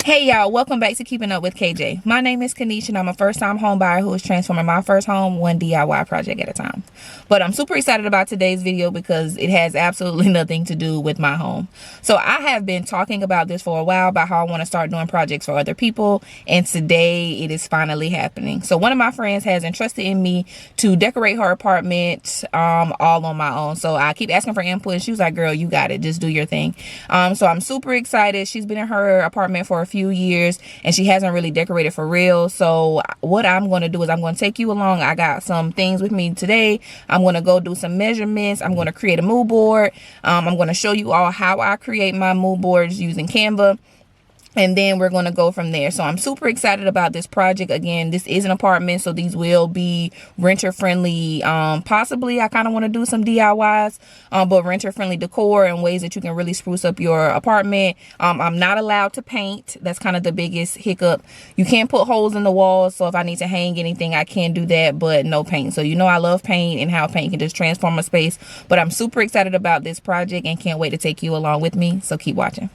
Hey y'all, welcome back to Keeping Up with KJ. My name is Kanisha and I'm a first-time home buyer who is transforming my first home one DIY project at a time. But I'm super excited about today's video because it has absolutely nothing to do with my home. So I have been talking about this for a while, about how I want to start doing projects for other people, and today it is finally happening. So one of my friends has entrusted in me to decorate her apartment all on my own. So I keep asking for input and she was like, girl, you got it, just do your thing. So I'm super excited. She's been in her apartment for a few years and she hasn't really decorated for real. So what I'm going to do is I'm going to take you along. I got some things with me today. I'm going to go do some measurements. I'm going to create a mood board. I'm going to show you all how I create my mood boards using Canva. And then we're going to go from there. So I'm super excited about this project. Again, this is an apartment, so these will be renter friendly. Possibly I kind of want to do some DIYs, but renter friendly decor and ways that you can really spruce up your apartment. I'm not allowed to paint. That's kind of the biggest hiccup. You can't put holes in the walls, so if I need to hang anything I can do that, but no paint. So you know I love paint and how paint can just transform a space. But I'm super excited about this project and can't wait to take you along with me, so keep watching.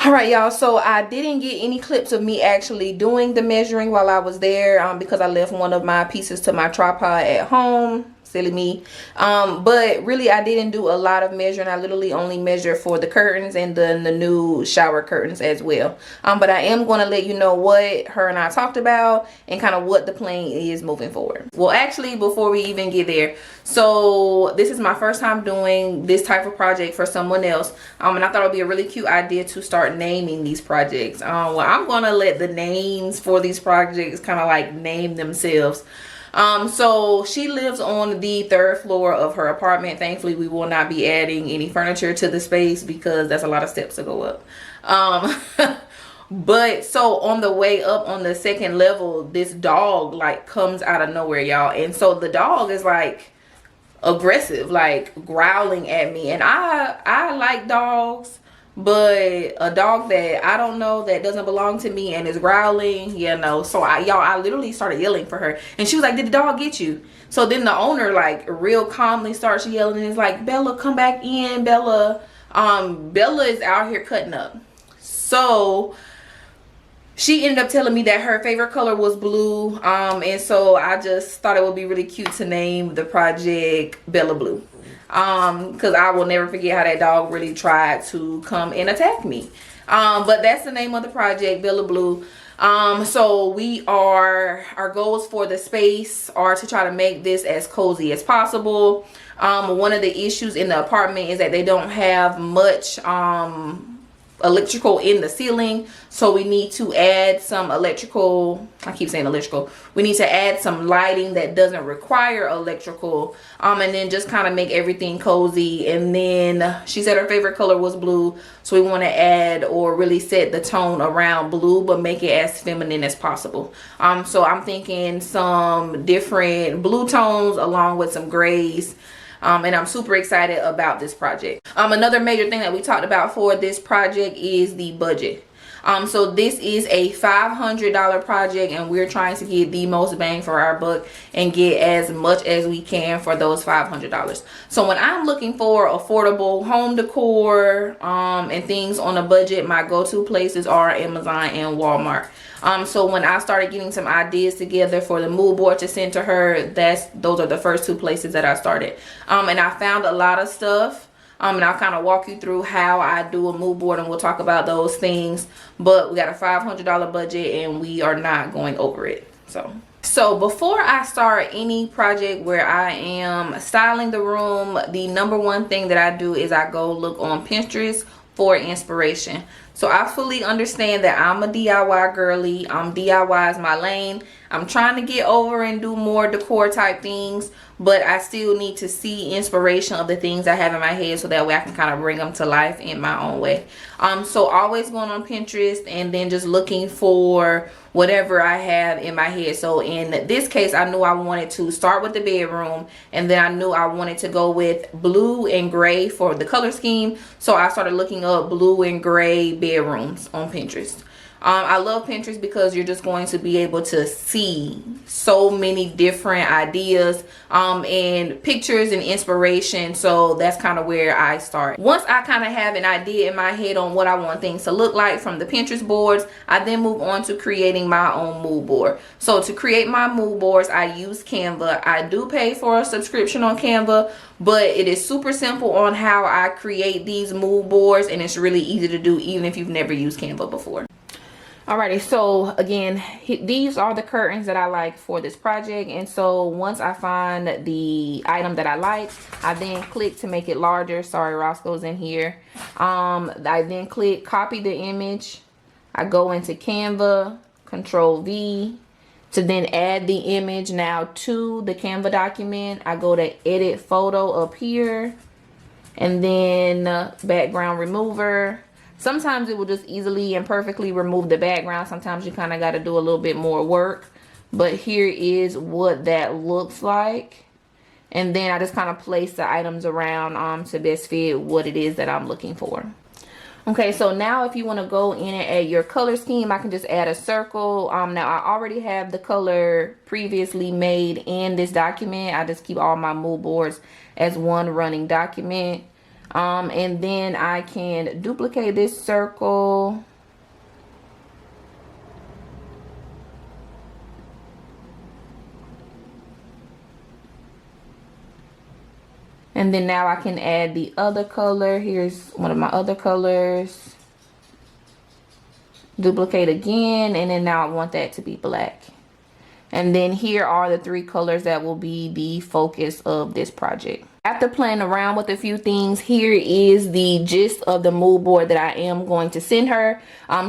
Alright y'all, so I didn't get any clips of me actually doing the measuring while I was there because I left one of my pieces to my tripod at home. Silly me. But really I didn't do a lot of measuring. I literally only measured for the curtains and then the new shower curtains as well. But I am going to let you know what her and I talked about and kind of what the plan is moving forward. Well, actually, before we even get there, so this is my first time doing this type of project for someone else. And I thought it would be a really cute idea to start naming these projects. Well, I'm going to let the names for these projects kind of like name themselves. So she lives on the 3rd floor of her apartment. Thankfully, we will not be adding any furniture to the space because that's a lot of steps to go up. But so on the way up on the 2nd level, this dog like comes out of nowhere, y'all. And so the dog is like aggressive, like growling at me. And I like dogs. But a dog that I don't know, that doesn't belong to me and is growling, yeah, no. So I literally started yelling for her and she was like, did the dog get you? So then the owner like real calmly starts yelling and is like, Bella, come back in. Bella is out here cutting up. So she ended up telling me that her favorite color was blue, and so I just thought it would be really cute to name the project Bella Blue. Because I will never forget how that dog really tried to come and attack me. But that's the name of the project, Bella Blue. So our goals for the space are to try to make this as cozy as possible. One of the issues in the apartment is that they don't have much electrical in the ceiling, so we need to add some electrical. I keep saying electrical. We need to add some lighting that doesn't require electrical, and then just kind of make everything cozy. And then she said her favorite color was blue, so we want to add or really set the tone around blue but make it as feminine as possible. So I'm thinking some different blue tones along with some grays. And I'm super excited about this project. Another major thing that we talked about for this project is the budget. So this is a $500 project and we're trying to get the most bang for our buck and get as much as we can for those $500. So when I'm looking for affordable home decor and things on a budget, my go-to places are Amazon and Walmart. So when I started getting some ideas together for the mood board to send to her, those are the first 2 places that I started. And I found a lot of stuff. And I'll kind of walk you through how I do a mood board and we'll talk about those things. But we got a $500 budget and we are not going over it. So before I start any project where I am styling the room, the number one thing that I do is I go look on Pinterest for inspiration. So I fully understand that I'm a DIY girly. DIY is my lane. I'm trying to get over and do more decor type things, but I still need to see inspiration of the things I have in my head so that way I can kind of bring them to life in my own way. So always going on Pinterest and then just looking for whatever I have in my head. So in this case, I knew I wanted to start with the bedroom, and then I knew I wanted to go with blue and gray for the color scheme. So I started looking up blue and gray bedrooms on Pinterest. I love Pinterest because you're just going to be able to see so many different ideas and pictures and inspiration. So that's kind of where I start. Once I kind of have an idea in my head on what I want things to look like from the Pinterest boards, I then move on to creating my own mood board. So to create my mood boards, I use Canva. I do pay for a subscription on Canva, but it is super simple on how I create these mood boards, and it's really easy to do even if you've never used Canva before. Alrighty, so again, these are the curtains that I like for this project. And so once I find the item that I like, I then click to make it larger. Sorry, Roscoe's in here. I then click copy the image. I go into Canva, Control V, to then add the image now to the Canva document. I go to edit photo up here, and then background remover. Sometimes it will just easily and perfectly remove the background. Sometimes you kind of got to do a little bit more work. But here is what that looks like. And then I just kind of place the items around to best fit what it is that I'm looking for. Okay, so now if you want to go in and add your color scheme, I can just add a circle. Now I already have the color previously made in this document. I just keep all my mood boards as one running document. And then I can duplicate this circle. And then now I can add the other color. Here's one of my other colors. Duplicate again, and then now I want that to be black. And then here are the 3 colors that will be the focus of this project. After playing around with a few things, here is the gist of the mood board that I am going to send her.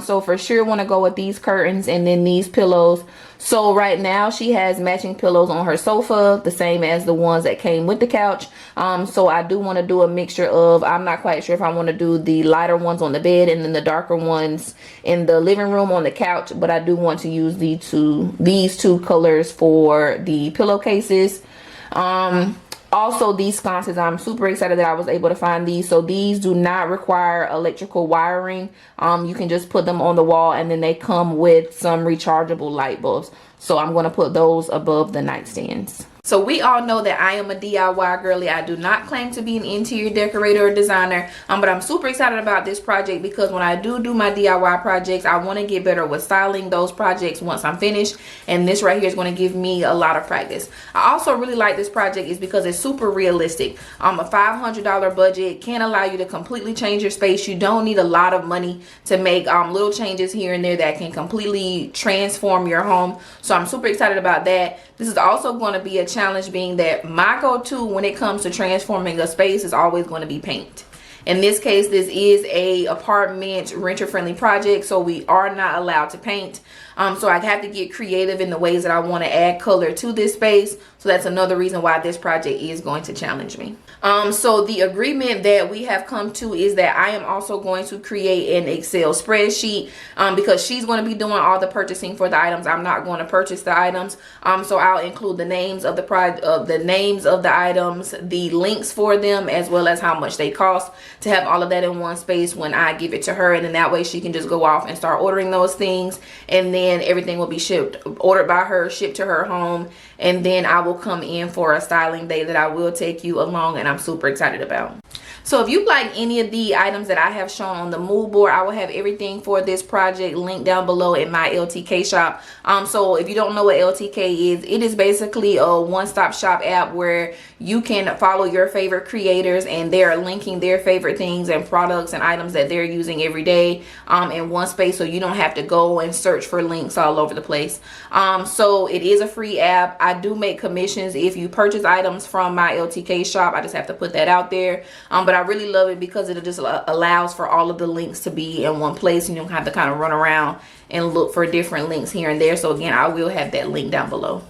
So for sure want to go with these curtains and then these pillows. So right now she has matching pillows on her sofa, the same as the ones that came with the couch. So I do want to do a mixture of, I'm not quite sure if I want to do the lighter ones on the bed and then the darker ones in the living room on the couch, but I do want to use these two colors for the pillowcases. Also, these sconces, I'm super excited that I was able to find these. So these do not require electrical wiring. You can just put them on the wall, and then they come with some rechargeable light bulbs. So I'm going to put those above the nightstands. So we all know that I am a DIY girly. I do not claim to be an interior decorator or designer, but I'm super excited about this project because when I do my DIY projects, I want to get better with styling those projects once I'm finished, and this right here is going to give me a lot of practice. I also really like this project is because it's super realistic. A $500 budget can allow you to completely change your space. You don't need a lot of money to make little changes here and there that can completely transform your home. So I'm super excited about that. This is also going to be a challenge, being that my go-to when it comes to transforming a space is always going to be paint. In this case, this is a apartment renter friendly project, so we are not allowed to paint. So I have to get creative in the ways that I want to add color to this space. So that's another reason why this project is going to challenge me. So the agreement that we have come to is that I am also going to create an Excel spreadsheet because she's going to be doing all the purchasing for the items. I'm not going to purchase the items. So I'll include the names of the items, the links for them, as well as how much they cost, to have all of that in one space when I give it to her. And then that way she can just go off and start ordering those things, and then everything will be ordered by her, shipped to her home, and then I will come in for a styling day that I will take you along, and I'm super excited about. So if you like any of the items that I have shown on the mood board, I will have everything for this project linked down below in my LTK shop. So if you don't know what LTK is, it is basically a one-stop shop app where you can follow your favorite creators, and they're linking their favorite things and products and items that they're using every day in one space, so you don't have to go and search for links all over the place. So it is a free app. I do make commissions if you purchase items from my LTK shop. I just have to put that out there. But I really love it because it just allows for all of the links to be in one place, and you don't have to kind of run around and look for different links here and there. So again, I will have that link down below.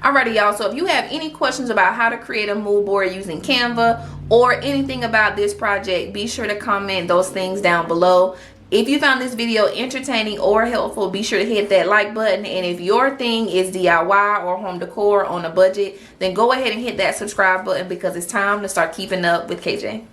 Alrighty, y'all, so if you have any questions about how to create a mood board using Canva or anything about this project, be sure to comment those things down below. If you found this video entertaining or helpful, be sure to hit that like button. And if your thing is DIY or home decor on a budget, then go ahead and hit that subscribe button, because it's time to start keeping up with KJ.